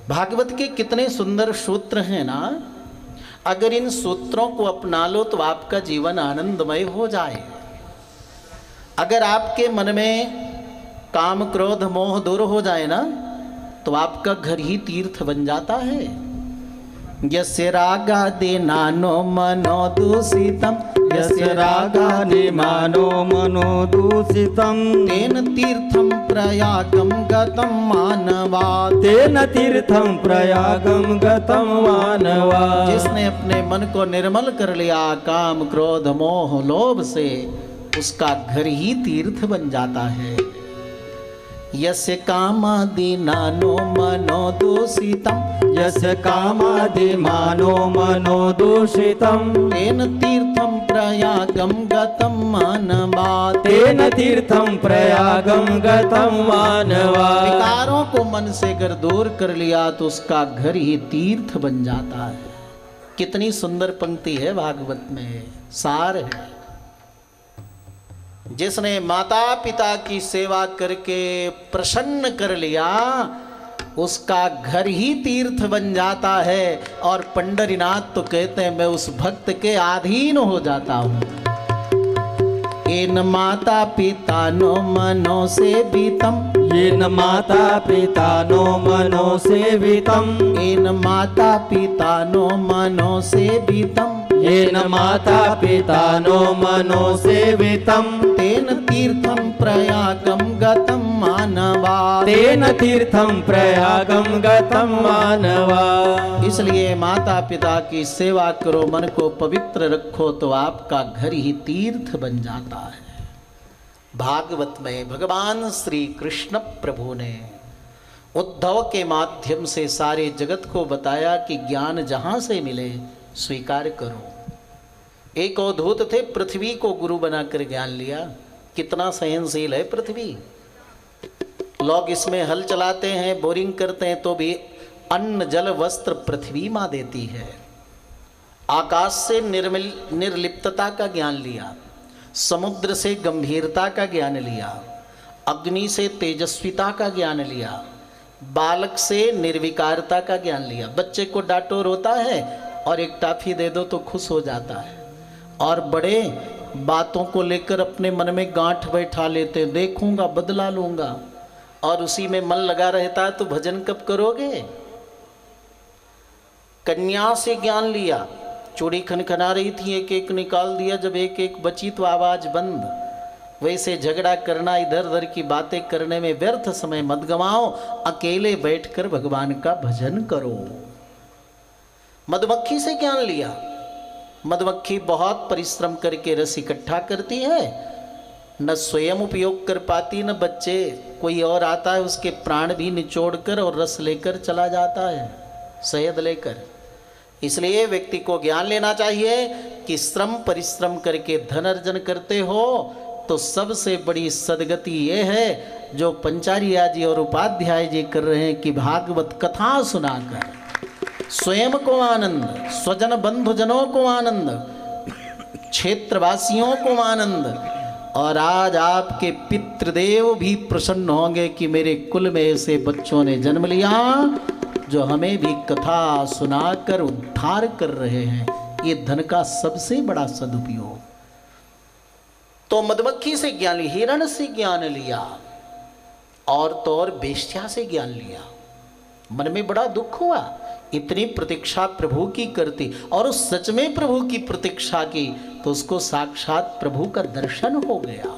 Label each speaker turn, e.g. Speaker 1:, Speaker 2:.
Speaker 1: भागवत के कितने सुंदर सूत्र हैं ना। अगर इन सूत्रों को अपना लो तो आपका जीवन आनंदमय हो जाए। अगर आपके मन में काम क्रोध मोह दूर हो जाए ना तो आपका घर ही तीर्थ बन जाता है। यस्य रागादि नानो मनो दूषितम,
Speaker 2: यस्य रागादि मानो मनो दूषितम,
Speaker 1: तेन तीर्थम प्रयागम गतम मानवा,
Speaker 2: तेन तीर्थम प्रयागम गतम मानवा।
Speaker 1: जिसने अपने मन को निर्मल कर लिया काम क्रोध मोह लोभ से, उसका घर ही तीर्थ बन जाता है। यस्य कामादि नानो मनो दूषितम,
Speaker 2: यस्य कामादि मानो मनो दूषितम,
Speaker 1: तेन तीर्थम प्रयागम गतम मानवा,
Speaker 2: तेन तीर्थम प्रयागम गतम मानवा।
Speaker 1: विकारों को मन से अगर दूर कर लिया तो उसका घर ही तीर्थ बन जाता है। कितनी सुंदर पंक्ति है भागवत में, सार है। जिसने माता पिता की सेवा करके प्रसन्न कर लिया, उसका घर ही तीर्थ बन जाता है। और पंडरीनाथ तो कहते हैं मैं उस भक्त के अधीन हो जाता हूँ। येन माता पिता नो मनो सेवितम,
Speaker 2: येन माता पिता नो मनो सेवितम,
Speaker 1: येन माता पिता नो मनो सेवितम,
Speaker 2: येन माता पिता नो मनो सेवितम,
Speaker 1: तेन तीर्थम प्रयागम गतम मानवा,
Speaker 2: तेन तीर्थम प्रयागम गतम मानवा।
Speaker 1: इसलिए माता पिता की सेवा करो, मन को पवित्र रखो तो आपका घर ही तीर्थ बन जाता है। भागवत में भगवान श्री कृष्ण प्रभु ने उद्धव के माध्यम से सारे जगत को बताया कि ज्ञान जहां से मिले स्वीकार करो। एक अवधूत थे, पृथ्वी को गुरु बनाकर ज्ञान लिया। कितना सहनशील है पृथ्वी। लोग इसमें हल चलाते हैं, बोरिंग करते हैं, तो भी अन्न जल वस्त्र पृथ्वी माँ देती है। आकाश से निर्लिप्तता का ज्ञान लिया, समुद्र से गंभीरता का ज्ञान लिया, अग्नि से तेजस्विता का ज्ञान लिया, बालक से निर्विकारता का ज्ञान लिया। बच्चे को डांटो रोता है और एक टाफी दे दो तो खुश हो जाता है। और बड़े बातों को लेकर अपने मन में गांठ बैठा लेते, देखूंगा बदला लूंगा, और उसी में मन लगा रहता है तो भजन कब करोगे। कन्या से ज्ञान लिया, चूड़ी खनखना रही थी, एक एक निकाल दिया, जब एक एक बची तो आवाज बंद। वैसे झगड़ा करना, इधर उधर की बातें करने में व्यर्थ समय मत गवाओ, अकेले बैठकर भगवान का भजन करो। मधुमक्खी से ज्ञान लिया। मधुमक्खी बहुत परिश्रम करके रस इकट्ठा करती है, न स्वयं उपयोग कर पाती न बच्चे। कोई और आता है उसके प्राण भी निचोड़कर और रस लेकर चला जाता है, शहद लेकर। इसलिए व्यक्ति को ज्ञान लेना चाहिए कि श्रम परिश्रम करके धन अर्जन करते हो तो सबसे बड़ी सदगति ये है जो पंचारिया जी और उपाध्याय जी कर रहे हैं कि भागवत कथा सुनाकर स्वयं को आनंद, स्वजन बंधुजनों को आनंद, क्षेत्रवासियों को आनंद, और आज आपके पितृदेव भी प्रसन्न होंगे कि मेरे कुल में ऐसे बच्चों ने जन्म लिया जो हमें भी कथा सुनाकर उद्धार कर रहे हैं। ये धन का सबसे बड़ा सदुपयोग। तो मधुमक्खी से ज्ञान लिया, हिरण से ज्ञान लिया, और तो और वेश्या से ज्ञान लिया। मन में बड़ा दुख हुआ, इतनी प्रतीक्षा प्रभु की करती, और उस सच में प्रभु की प्रतीक्षा की तो उसको साक्षात प्रभु का दर्शन हो गया।